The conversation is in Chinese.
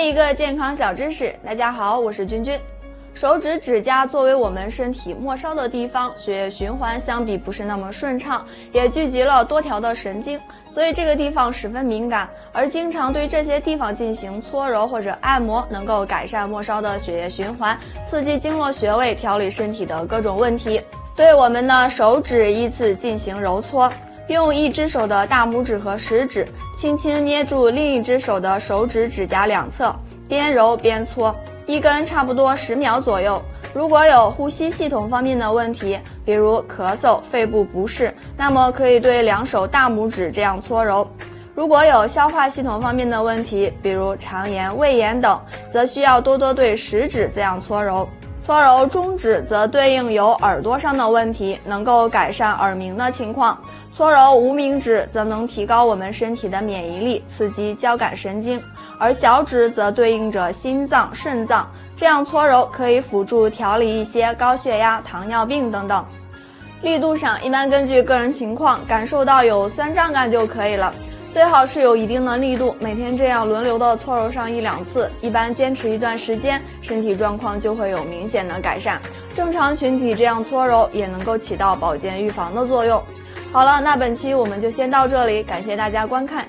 天一个健康小知识，大家好，我是君君。手指指甲作为我们身体末梢的地方，血液循环相比不是那么顺畅，也聚集了多条的神经，所以这个地方十分敏感。而经常对这些地方进行搓揉或者按摩，能够改善末梢的血液循环，刺激经络穴位，调理身体的各种问题。对我们的手指依次进行揉搓。用一只手的大拇指和食指轻轻捏住另一只手的手指指甲两侧，边揉边搓，一根差不多10秒左右。如果有呼吸系统方面的问题，比如咳嗽、肺部不适，那么可以对2手大拇指这样搓揉。如果有消化系统方面的问题，比如肠炎、胃炎等，则需要多对食指这样搓揉。搓揉中指则对应有耳朵上的问题，能够改善耳鸣的情况。搓揉无名指则能提高我们身体的免疫力，刺激交感神经，而小指则对应着心脏、肾脏，这样搓揉可以辅助调理一些高血压、糖尿病等等。力度上一般根据个人情况，感受到有酸胀感就可以了，最好是有一定的力度，每天这样轮流的搓揉上1-2次，一般坚持一段时间，身体状况就会有明显的改善。正常群体这样搓揉也能够起到保健预防的作用。好了，那本期我们就先到这里，感谢大家观看。